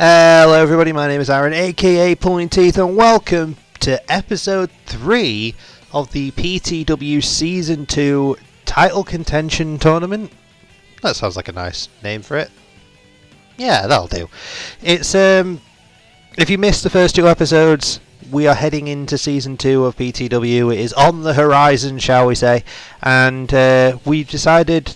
Hello everybody, my name is Aaron, aka Pullin'Teeth, and welcome to episode 3 of the PTW Season 2 Title Contention Tournament. That sounds like a nice name for it. Yeah, that'll do. It's, if you missed the first 2 episodes, we are heading into Season 2 of PTW. It is on the horizon, shall we say, and I've decided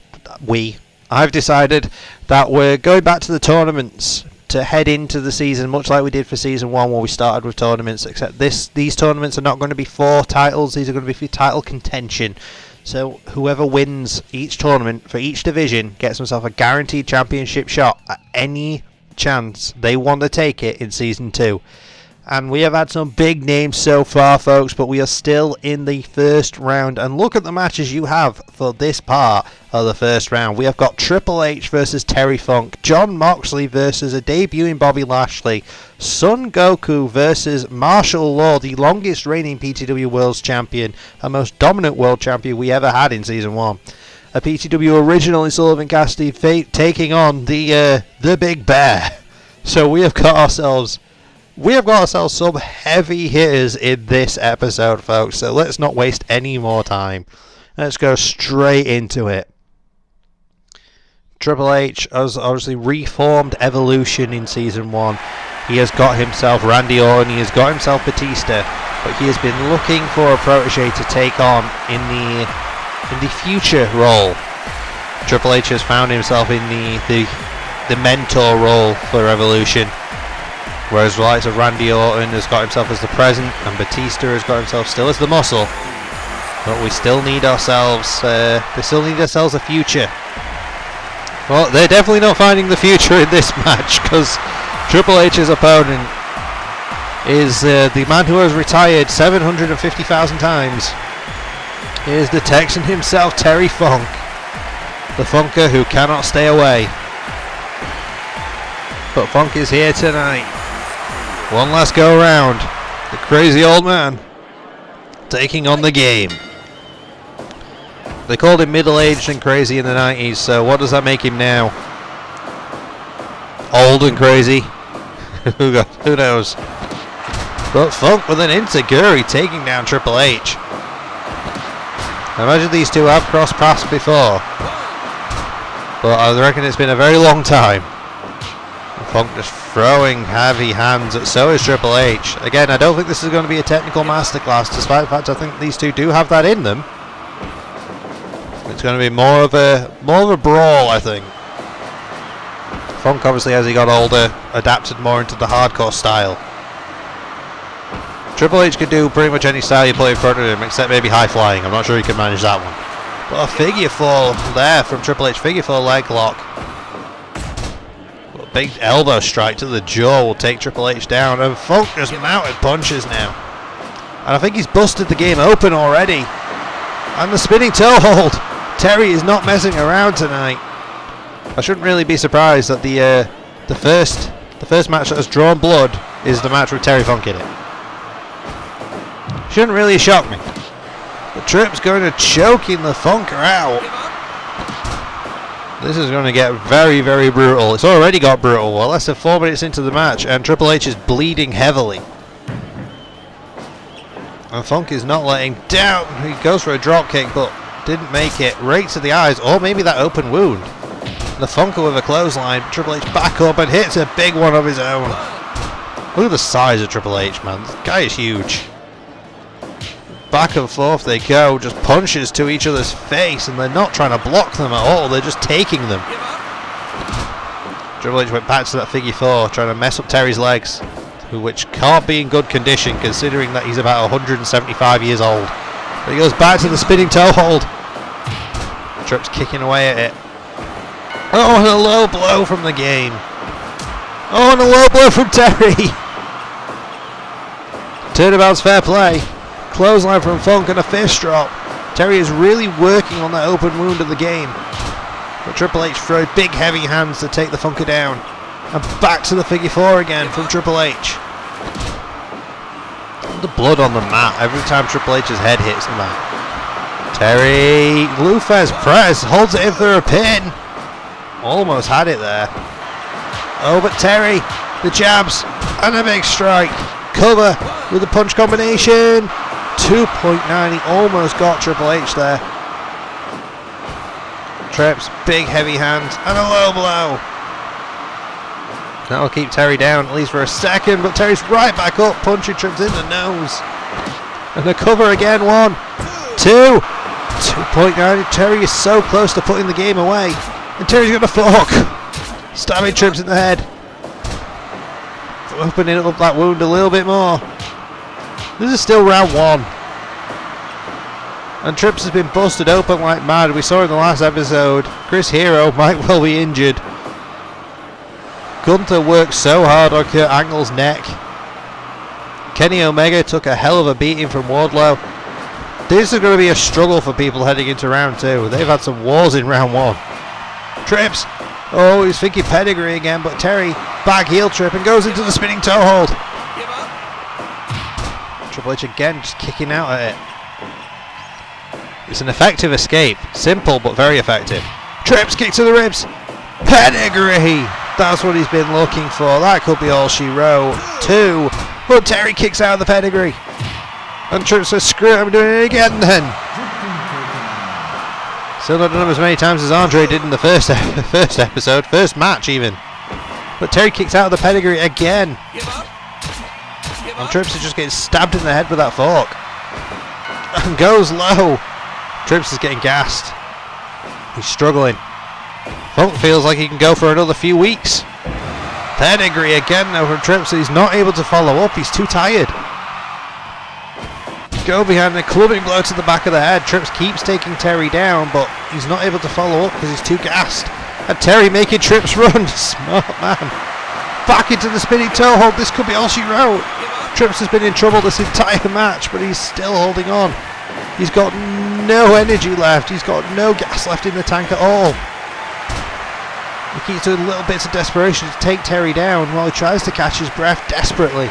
that we're going back to the tournaments to head into the season, much like we did for Season 1 where we started with tournaments, except these tournaments are not going to be for titles, these are going to be for title contention. So whoever wins each tournament for each division gets themselves a guaranteed championship shot at any chance they want to take it in Season 2. And we have had some big names so far, folks, but we are still in the first round. And look at the matches you have for this part of the first round. We have got Triple H versus Terry Funk, Jon Moxley versus a debuting Bobby Lashley, Son Goku versus Martial Law, the longest reigning PTW World Champion, and most dominant World Champion we ever had in Season 1. A PTW Original Sullivan Cassidy taking on the Big Bear. So we have got ourselves some heavy hitters in this episode, folks, so let's not waste any more time. Let's go straight into it. Triple H has obviously reformed Evolution in Season 1. He has got himself Randy Orton, he has got himself Batista, but he has been looking for a protege to take on in the future role. Triple H has found himself in the mentor role for Evolution. Whereas the likes of Randy Orton has got himself as the present, and Batista has got himself still as the muscle. But we still need ourselves. They still need ourselves a future. Well, they're definitely not finding the future in this match, because Triple H's opponent is the man who has retired 750,000 times. He is the Texan himself, Terry Funk, the Funker who cannot stay away. But Funk is here tonight. One last go around. The crazy old man taking on the game. They called him middle-aged and crazy in the 90s, so what does that make him now? Old and crazy? Who knows? But Funk with an enziguri taking down Triple H. I imagine these two have crossed paths before, but I reckon it's been a very long time. Funk just throwing heavy hands, so is Triple H. Again, I don't think this is going to be a technical masterclass, despite the fact I think these two do have that in them. It's going to be more of a brawl, I think. Funk, obviously, as he got older, adapted more into the hardcore style. Triple H could do pretty much any style you put in front of him, except maybe high flying. I'm not sure he can manage that one. But a figure four there from Triple H, figure four leg lock. Big elbow strike to the jaw will take Triple H down, and Funk just mounted punches now. And I think he's busted the game open already. And the spinning toe hold. Terry is not messing around tonight. I shouldn't really be surprised that the first match that has drawn blood is the match with Terry Funk in it. Shouldn't really shock me. But Trip's going to choking the Funker out. This is going to get very, very brutal. It's already got brutal. Well, less than 4 minutes into the match, and Triple H is bleeding heavily. And Funk is not letting down. He goes for a drop kick, but didn't make it. Right to the eyes, or maybe that open wound. The Funker with a clothesline. Triple H back up and hits a big one of his own. Look at the size of Triple H, man. This guy is huge. Back and forth they go, just punches to each other's face, and they're not trying to block them at all, they're just taking them. Triple H went back to that figure four, trying to mess up Terry's legs, which can't be in good condition considering that he's about 175 years old. But he goes back to the spinning toe hold. Trip's kicking away at it. Oh, and a low blow from the game. Oh, and a low blow from Terry. Turnabout's fair play. Clothesline from Funk and a fist drop. Terry is really working on that open wound of the game. But Triple H throws big heavy hands to take the Funker down. And back to the figure four again from Triple H. The blood on the mat every time Triple H's head hits the mat. Terry, Lufez press, holds it in for a pin. Almost had it there. Oh, but Terry The jabs and a big strike. Cover with the punch combination. 2.9. He almost got Triple H there. Trips, big heavy hands and a low blow. That'll keep Terry down at least for a second, but Terry's right back up, punching Trips in the nose. And the cover again, 1, 2, 2.9. Terry is so close to putting the game away. And Terry's got a fork. Stabbing Trips in the head. Opening up that wound a little bit more. This is still round 1. And Trips has been busted open like mad. We saw in the last episode, Chris Hero might well be injured. Gunther worked so hard on Kurt Angle's neck. Kenny Omega took a hell of a beating from Wardlow. This is going to be a struggle for people heading into round 2. They've had some wars in round 1. Trips. Oh, he's thinking pedigree again, but Terry back heel trip and goes into the spinning toe hold. Triple H again just kicking out at it. It's an effective escape. Simple but very effective. Trips kick to the ribs. Pedigree. That's what he's been looking for. That could be all she wrote. 2. But Terry kicks out of the pedigree. And Trips says, screw it, I'm doing it again then. Still not done them as many times as Andre did in the first episode. First match even. But Terry kicks out of the pedigree again. And Trips is just getting stabbed in the head with that fork. And goes low. Trips is getting gassed. He's struggling. Funk feels like he can go for another few weeks. Pedigree again now from Trips. He's not able to follow up. He's too tired. Go behind a clubbing blow to the back of the head. Trips keeps taking Terry down, but he's not able to follow up because he's too gassed. And Terry making Trips run. Smart man. Back into the spinning toe hold. This could be all she wrote. Trips has been in trouble this entire match, but he's still holding on. He's got no energy left. He's got no gas left in the tank at all. He keeps doing little bits of desperation to take Terry down while he tries to catch his breath desperately.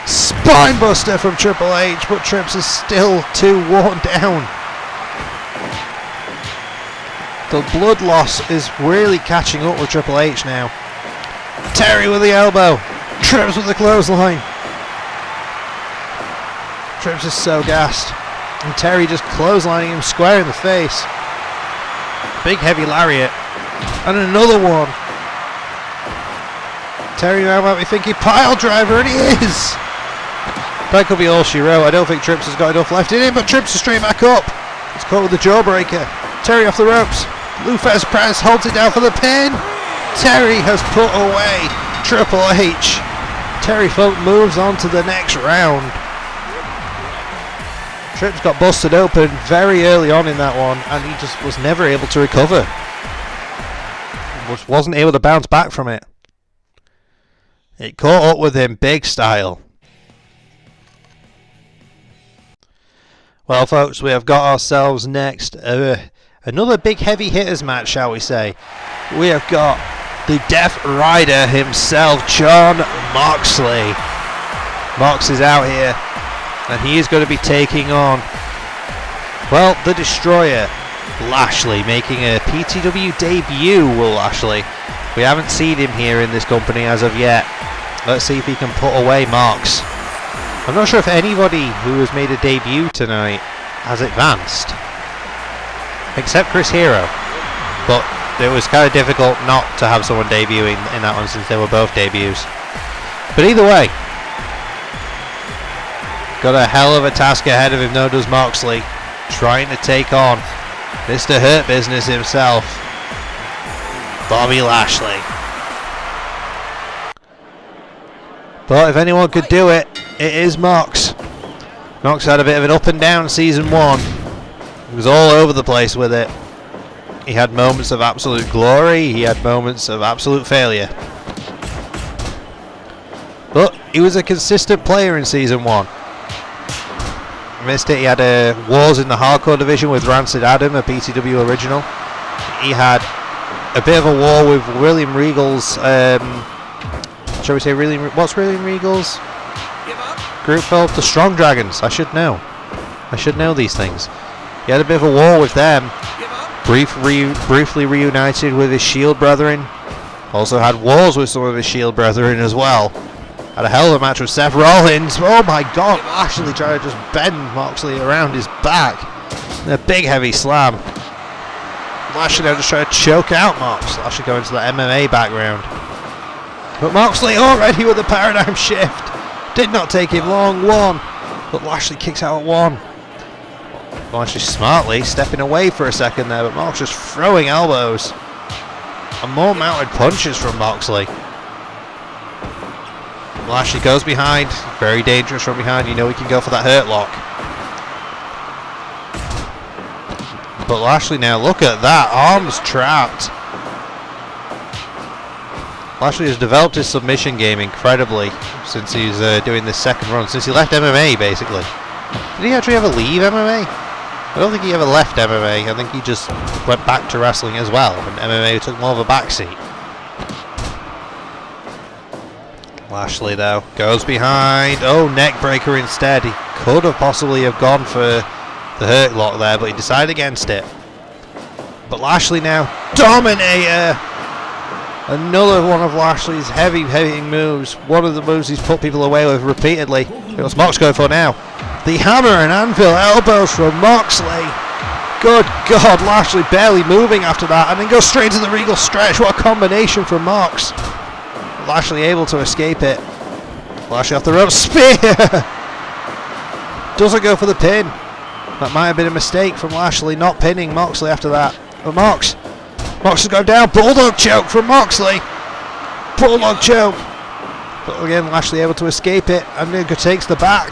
Spine buster from Triple H, but Trips is still too worn down. The blood loss is really catching up with Triple H now. Terry with the elbow. Trips with the clothesline. Trips is so gassed. And Terry just clotheslining him square in the face. Big heavy lariat. And another one. Terry now might be thinking pile driver, and he is. That could be all she wrote. I don't think Trips has got enough left in him, but Trips is straight back up. It's caught with the jawbreaker. Terry off the ropes. Lufez press holds it down for the pin. Terry has put away Triple H. Terry Funk moves on to the next round. Trips got busted open very early on in that one, and he just was never able to recover. Just wasn't able to bounce back from it. It caught up with him big style. Well, folks, we have got ourselves next another big heavy hitters match, shall we say. We have got the Death Rider himself, Jon Moxley. Mox is out here, and he is going to be taking on, well, the Destroyer, Lashley, making a PTW debut. Will Lashley? We haven't seen him here in this company as of yet. Let's see if he can put away Mox. I'm not sure if anybody who has made a debut tonight has advanced, except Chris Hero, but it was kind of difficult not to have someone debuting in that one since they were both debuts. But either way, got a hell of a task ahead of him, though, does Moxley, trying to take on Mr. Hurt Business himself, Bobby Lashley. But if anyone could do it, it is Mox. Mox had a bit of an up and down season 1. He was all over the place with it. He had moments of absolute glory, he had moments of absolute failure. But he was a consistent player in season 1. Missed it. He had wars in the hardcore division with Rancid Adam, a PTW original. He had a bit of a war with William Regal's, shall we say, what's William Regal's group called? The Strong Dragons. I should know. I should know these things. He had a bit of a war with them. Briefly reunited with his Shield brethren. Also had wars with some of his Shield brethren as well. Had a hell of a match with Seth Rollins. Oh my god, Lashley trying to just bend Moxley around his back. A big heavy slam. Lashley now just trying to choke out Mox. Lashley going to the MMA background. But Moxley already with a paradigm shift. Did not take him long. One. But Lashley kicks out at one. Lashley smartly stepping away for a second there, but Mox just throwing elbows. And more mounted punches from Moxley. Lashley goes behind. Very dangerous from behind. You know he can go for that hurt lock. But Lashley now, look at that. Arms trapped. Lashley has developed his submission game incredibly since he's doing this second run. Since he left MMA, basically. Did he actually ever leave MMA? I don't think he ever left MMA. I think he just went back to wrestling as well. And MMA took more of a backseat. Lashley, though, goes behind. Oh, neck breaker instead. He could have possibly have gone for the hurt lock there, but he decided against it. But Lashley now, Dominator! Another one of Lashley's heavy moves. One of the moves he's put people away with repeatedly. What's Mox going for now? The hammer and anvil elbows from Moxley. Good God, Lashley barely moving after that, and then goes straight to the Regal stretch. What a combination from Mox. Lashley able to escape it. Lashley off the rope, spear! Doesn't go for the pin. That might have been a mistake from Lashley not pinning Moxley after that. But Mox has gone down. Bulldog choke from Moxley. Bulldog choke. But again, Lashley able to escape it, and then takes the back.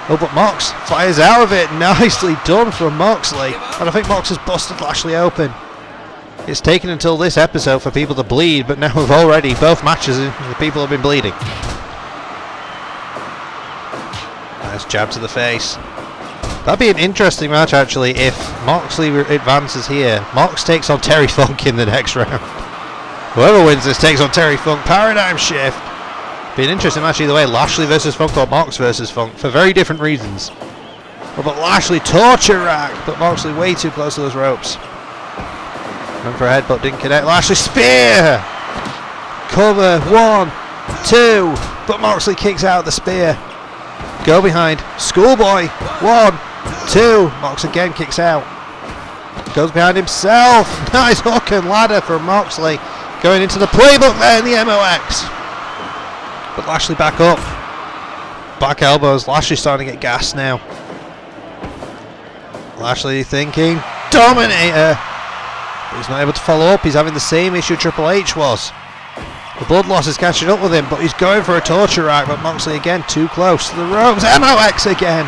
Oh, but Mox fires out of it. Nicely done from Moxley. And I think Mox has busted Lashley open. It's taken until this episode for people to bleed, but now we've already, both matches, the people have been bleeding. Nice jab to the face. That'd be an interesting match, actually, if Moxley advances here. Mox takes on Terry Funk in the next round. Whoever wins this takes on Terry Funk. Paradigm shift. Be an interesting match either way. Lashley versus Funk or Mox versus Funk, for very different reasons. Well, but Lashley torture rack, but Moxley way too close to those ropes. Went for a headbutt, didn't connect. Lashley spear! Cover, 1, 2, but Moxley kicks out the spear. Go behind, schoolboy, 1, 2, Mox again kicks out. Goes behind himself, nice hook and ladder from Moxley. Going into the playbook there in the MOX. But Lashley back up. Back elbows, Lashley starting to get gassed now. Lashley thinking, Dominator! But he's not able to follow up. He's having the same issue Triple H was. The blood loss is catching up with him, but he's going for a torture rack. But Moxley again too close to the ropes. MOX again.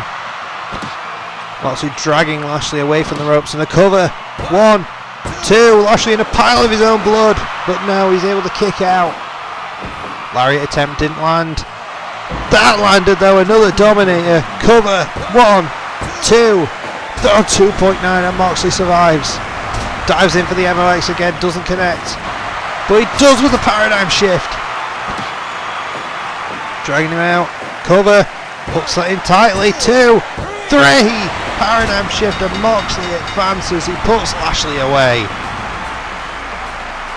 Moxley dragging Lashley away from the ropes in a cover. 1, 2. Lashley in a pile of his own blood, but no, he's able to kick out. Lariat attempt didn't land. That landed though. Another Dominator. Cover. 1, 2. Oh, 2.9 and Moxley survives. Dives in for the MOX again, doesn't connect. But he does with the paradigm shift. Dragging him out. Cover. Hooks that in tightly. 2, 3. Paradigm shift and Moxley advances. He puts Lashley away.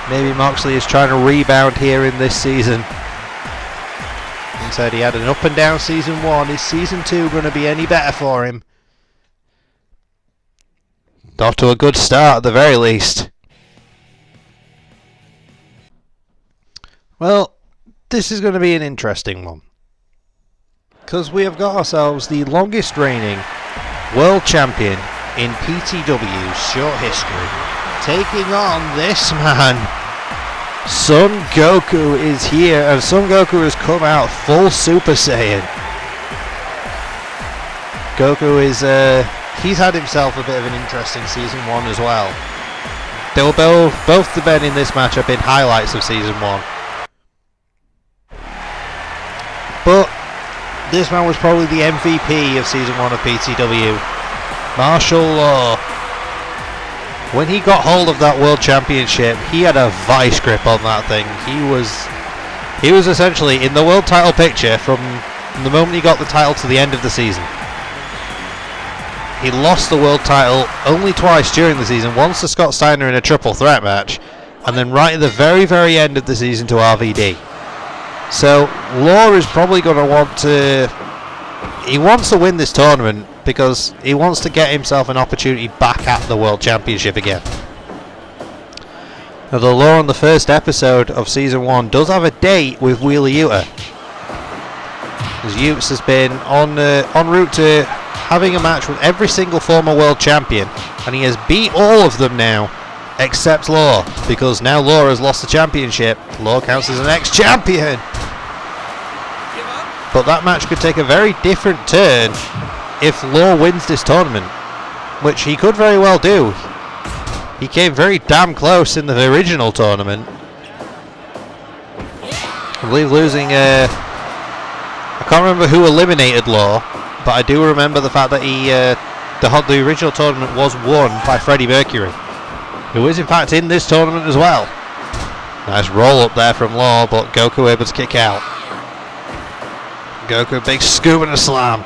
Maybe Moxley is trying to rebound here in this season. Instead he had an up and down season 1. Is season 2 going to be any better for him? Off to a good start at the very least. Well, this is going to be an interesting one. Because we have got ourselves the longest reigning world champion in PTW's short history. Taking on this man. Son Goku is here, and Son Goku has come out full Super Saiyan. Goku is he's had himself a bit of an interesting season 1 as well. They were both the men in this match have been highlights of season 1. But this man was probably the MVP of season 1 of PTW. Martial Law. When he got hold of that world championship, he had a vice grip on that thing. He was essentially in the world title picture from the moment he got the title to the end of the season. He lost the world title only twice during the season, once to Scott Steiner in a triple threat match, and then right at the very, very end of the season to RVD. So Law is probably going to want to... He wants to win this tournament because he wants to get himself an opportunity back at the World Championship again. Now, the Law on the first episode of Season 1 does have a date with Wheeler Yuta. Because Yuta has been en route to having a match with every single former World Champion, and he has beat all of them now, except Law, because now Law has lost the championship. Law counts as an ex-champion. But that match could take a very different turn if Law wins this tournament, which he could very well do. He came very damn close in the original tournament. I believe losing... I can't remember who eliminated Law, but I do remember the fact that the original tournament was won by Freddie Mercury, who is in fact in this tournament as well. Nice roll up there from Law, but Goku able to kick out. Goku, big scoop and a slam.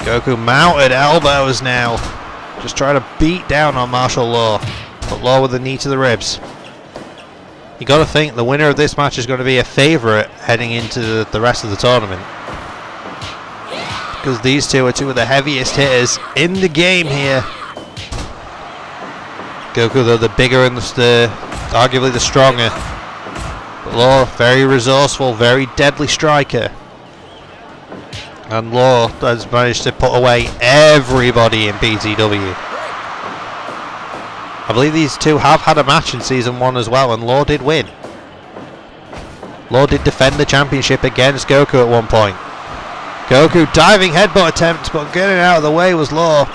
Goku mounted elbows now, just trying to beat down on Martial Law, but Law with a knee to the ribs. You got to think the winner of this match is going to be a favourite heading into the rest of the tournament, because these two are two of the heaviest hitters in the game here. Goku, though, the bigger and arguably the stronger. But Law, very resourceful, very deadly striker. And Law has managed to put away everybody in PTW. I believe these two have had a match in Season 1 as well, and Law did win. Law did defend the championship against Goku at one point. Goku diving headbutt attempt, but getting out of the way was Law.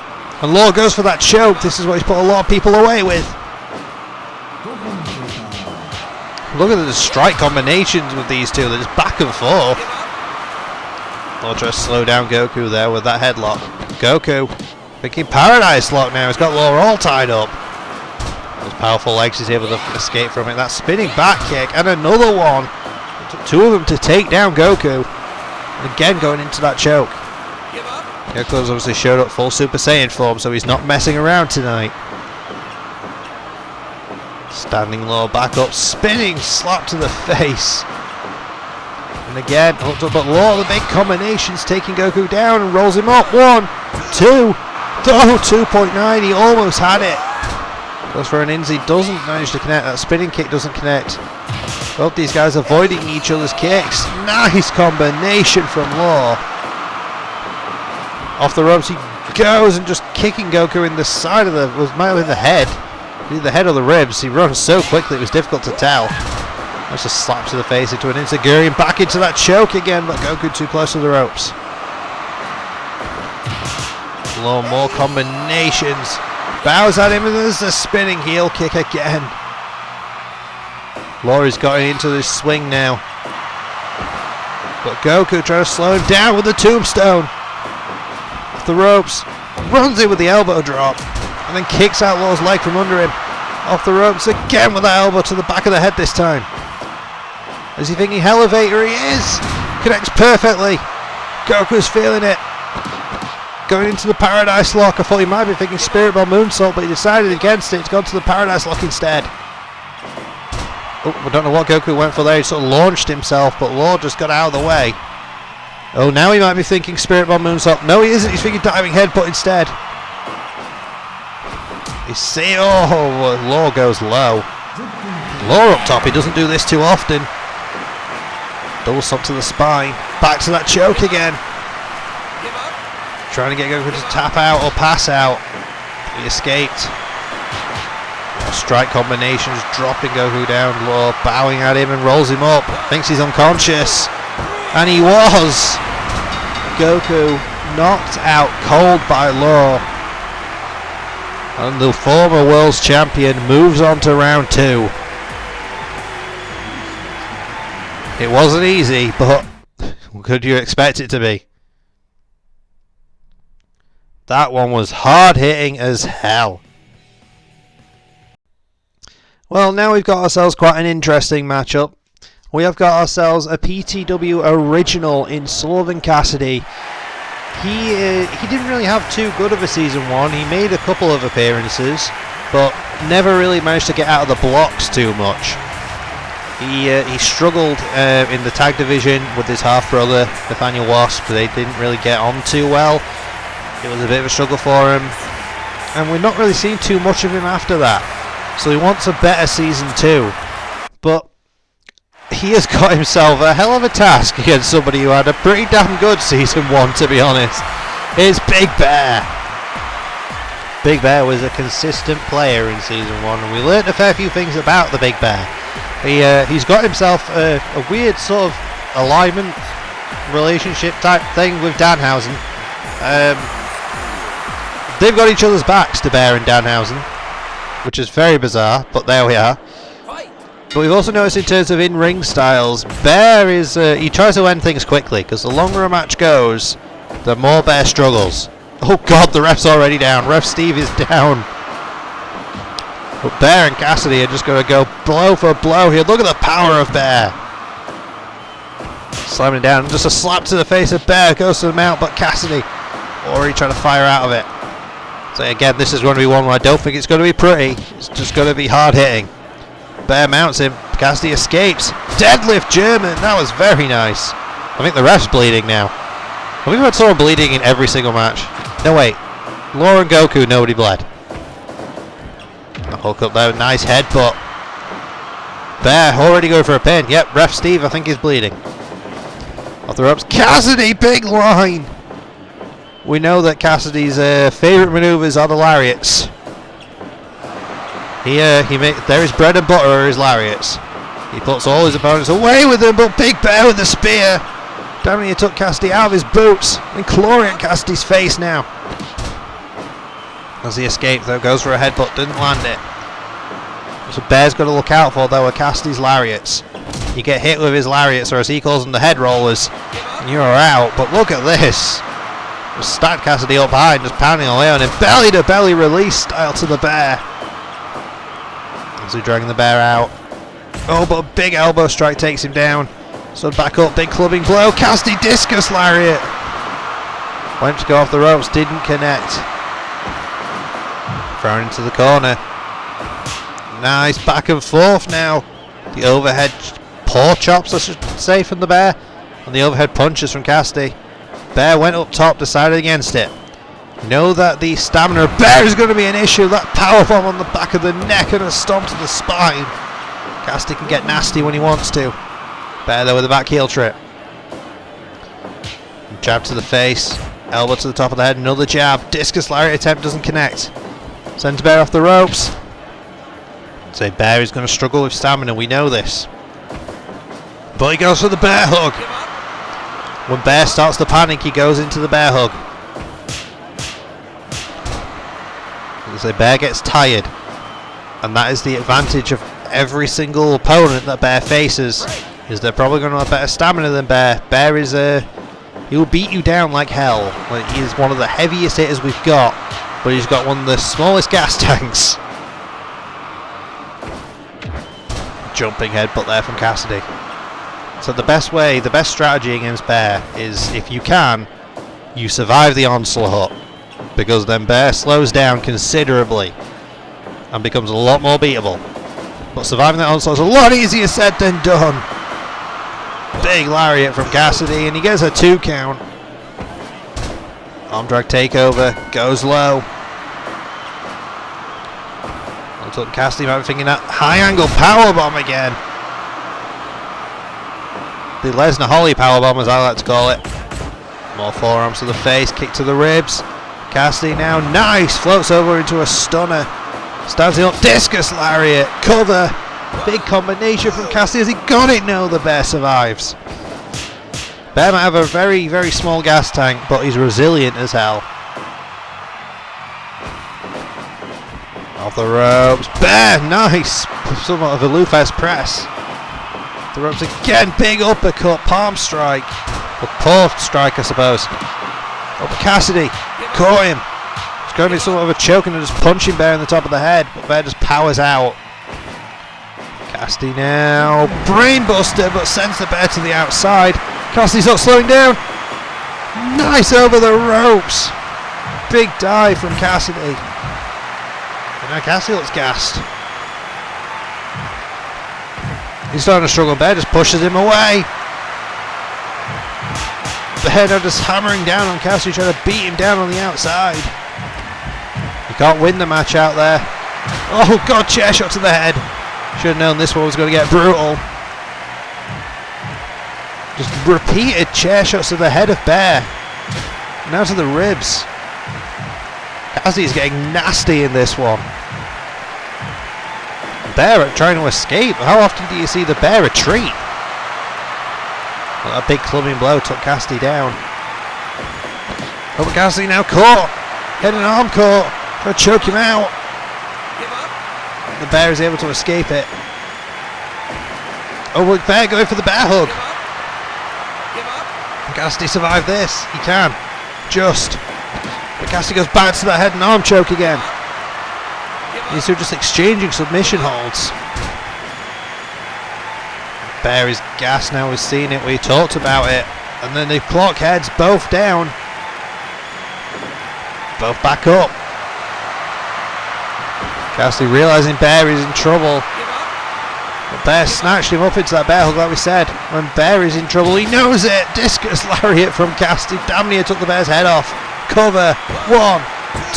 And Law goes for that choke. This is what he's put a lot of people away with. Look at the strike combinations with these two. They're just back and forth. Law tries to slow down Goku there with that headlock. Goku thinking Paradise Lock now. He's got Law all tied up. Those powerful legs, he's able to escape from it. That spinning back kick and another one. It took two of them to take down Goku. And again going into that choke. Goku's obviously showed up full Super Saiyan form, so he's not messing around tonight. Standing Law back up, spinning slap to the face. And again, hooked up, but Law, the big combinations, taking Goku down and rolls him up. 1, 2, oh, 2.9, he almost had it. Goes for an Inzi, doesn't manage to connect. That spinning kick doesn't connect. Both these guys avoiding each other's kicks. Nice combination from Law. Off the ropes he goes and just kicking Goku in the side of might have been the head. Either the head or the ribs. He runs so quickly it was difficult to tell. That's just slap to the face into an Enziguri and back into that choke again, but Goku too close to the ropes. Law, more combinations. Bows at him and there's a spinning heel kick again. Law is getting into this swing now. But Goku trying to slow him down with the tombstone. Off the ropes. Runs in with the elbow drop. And then kicks out Law's leg from under him. Off the ropes again with that elbow to the back of the head this time. Is he thinking elevator? He is! Connects perfectly. Goku's feeling it. Going into the Paradise Lock. I thought he might be thinking Spirit Bomb Moonsault, but he decided against it. He's gone to the Paradise Lock instead. Oh, I don't know what Goku went for there. He sort of launched himself, but Law just got out of the way. Oh, now he might be thinking Spirit Bomb Moonsault. No, he isn't. He's thinking Diving Headbutt instead. You see, oh, Law goes low. Law up top. He doesn't do this too often. Double stop to the spine. Back to that choke again. Trying to get Goku to tap out or pass out. He escaped. Strike combinations, dropping Goku down. Law bowing at him and rolls him up. Thinks he's unconscious. And he was. Goku knocked out cold by Law. And the former world's champion moves on to round 2. It wasn't easy, but could you expect it to be? That one was hard hitting as hell. Well, now we've got ourselves quite an interesting matchup. We have got ourselves a PTW Original in Sullivan Cassidy. He didn't really have too good of a Season 1. He made a couple of appearances, but never really managed to get out of the blocks too much. He struggled in the tag division with his half brother Nathaniel Wasp. They didn't really get on too well. It was a bit of a struggle for him, and we're not really seeing too much of him after that. So he wants a better season 2, but he has got himself a hell of a task against somebody who had a pretty damn good season 1, to be honest. It's Big Bear. Big Bear was a consistent player in season 1, and we learnt a fair few things about the Big Bear. He's got himself a weird sort of alignment relationship type thing with Danhausen. They've got each other's backs, the Bear and Danhausen, which is very bizarre, but there we are. But we've also noticed in terms of in-ring styles, Bear is he tries to end things quickly, because the longer a match goes, the more Bear struggles. Oh god, the ref's already down. Ref Steve is down. But Bear and Cassidy are just going to go blow for blow here. Look at the power of Bear. Slamming it down. Just a slap to the face of Bear. Goes to the mount, but Cassidy already trying to fire out of it. So again, this is going to be one where I don't think it's going to be pretty. It's just going to be hard hitting. Bear mounts him. Cassidy escapes. Deadlift German. That was very nice. I think the ref's bleeding now. We've had someone bleeding in every single match. No, wait. Son Goku, nobody bled. A hook up there, nice headbutt. Bear already going for a pin. Yep, Ref Steve I think is bleeding. Off the ropes. Cassidy, big line! We know that Cassidy's favourite manoeuvres are the lariats. There is bread and butter are his lariats. He puts all his opponents away with them, but Big Bear with the spear. Damn it, he took Cassidy out of his boots and clawing at Cassidy's face now. As he escapes though, goes for a headbutt, didn't land it. So Bear's got to look out for though are Cassidy's lariats. You get hit with his lariats, or as he calls them, the head rollers, and you're out. But look at this. Just stacked Cassidy up high and just pounding away on him. Belly to belly release style to the Bear. As he's dragging the Bear out. Oh, but a big elbow strike takes him down. So back up, big clubbing blow. Cassidy discus lariat. Went to go off the ropes, didn't connect. Thrown into the corner. Nice back and forth now. The overhead paw chops, I should say, from the Bear. And the overhead punches from Cassidy. Bear went up top, decided against it. Know that the stamina of Bear is going to be an issue. That powerbomb on the back of the neck and a stomp to the spine. Cassidy can get nasty when he wants to. Bear though with a back heel trip. Jab to the face. Elbow to the top of the head. Another jab. Discus lariat attempt doesn't connect. Sends Bear off the ropes. So Bear is going to struggle with stamina. We know this. But he goes for the bear hug. When Bear starts to panic, he goes into the bear hug. So Bear gets tired. And that is the advantage of every single opponent that Bear faces. Is they're probably going to have better stamina than Bear. Bear is he will beat you down like hell. Like, he is one of the heaviest hitters we've got, but he's got one of the smallest gas tanks. Jumping headbutt there from Cassidy. So the best strategy against Bear is, if you can, you survive the onslaught, because then Bear slows down considerably and becomes a lot more beatable. But surviving that onslaught is a lot easier said than done. Big lariat from Cassidy, and he gets a 2 count. Arm drag takeover, goes low. Looks like Cassidy might be thinking that high angle powerbomb again. The Lesnar Holly powerbomb, as I like to call it. More forearms to the face, kick to the ribs. Cassidy now, nice, floats over into a stunner. Stands him up, discus lariat, cover. Big combination from Cassidy. Has he got it? No, the Bear survives. Bear might have a very, very small gas tank, but he's resilient as hell. Off the ropes. Bear, nice. Somewhat of a Lufes press. The ropes again, big uppercut, palm strike. Or paw strike, I suppose. Oh, but Cassidy caught him. It's going to be somewhat of a choke and just punching Bear in the top of the head, but Bear just powers out. Cassidy now, brainbuster, but sends the Bear to the outside. Cassidy's not slowing down. Nice over the ropes. Big dive from Cassidy. And Now Cassidy looks gassed. He's starting to struggle. Bear just pushes him away. Bear now just hammering down on Cassidy, trying to beat him down on the outside. You can't win the match out there. Oh god, chair shot to the head. Should have known this one was going to get brutal. Just repeated chair shots to the head of Bear. Now to the ribs. Cassidy's getting nasty in this one. Bear trying to escape. How often do you see the Bear retreat? Well, that big clubbing blow took Cassidy down. Oh, but Cassidy now caught. Head and arm caught. Trying to choke him out. The Bear is able to escape it. Oh, look, Bear going for the bear hug. Can Cassidy survive this? He can. Just. But Cassidy goes back to that head and arm choke again. These two are just exchanging submission holds. Bear is gassed now, we've seen it, we talked about it. And then the clock heads both down. Both back up. Cassidy realising Bear is in trouble. But Bear snatched him up into that bear hug like we said. When Bear is in trouble, he knows it. Discus lariat from Cassidy. Damn near took the Bear's head off. Cover. 1,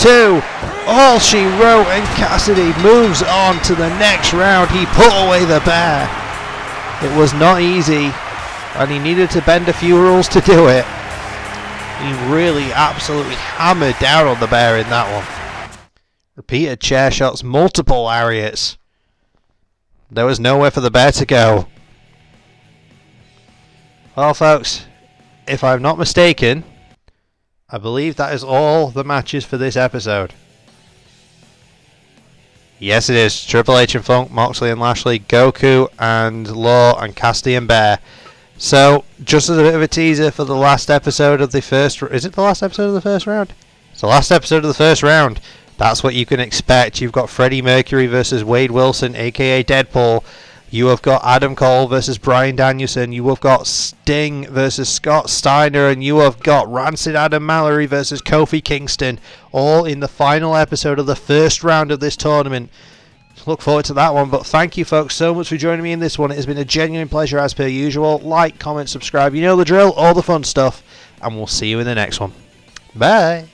2. All she wrote, and Cassidy moves on to the next round. He put away the Bear. It was not easy, and he needed to bend a few rules to do it. He really absolutely hammered down on the Bear in that one. Repeated chair shots, multiple lariats. There was nowhere for the Bear to go. Well, folks, if I'm not mistaken, I believe that is all the matches for this episode. Yes, it is. Triple H and Funk, Moxley and Lashley, Goku and Law, and Cassidy and Bear. So, just as a bit of a teaser for the last episode of the first... Is it the last episode of the first round? It's the last episode of the first round. That's what you can expect. You've got Freddie Mercury versus Wade Wilson, a.k.a. Deadpool. You have got Adam Cole versus Bryan Danielson. You have got Sting versus Scott Steiner. And you have got Rancid Adam Mallory versus Kofi Kingston. All in the final episode of the first round of this tournament. Look forward to that one. But thank you folks so much for joining me in this one. It has been a genuine pleasure as per usual. Like, comment, subscribe. You know the drill. All the fun stuff. And we'll see you in the next one. Bye.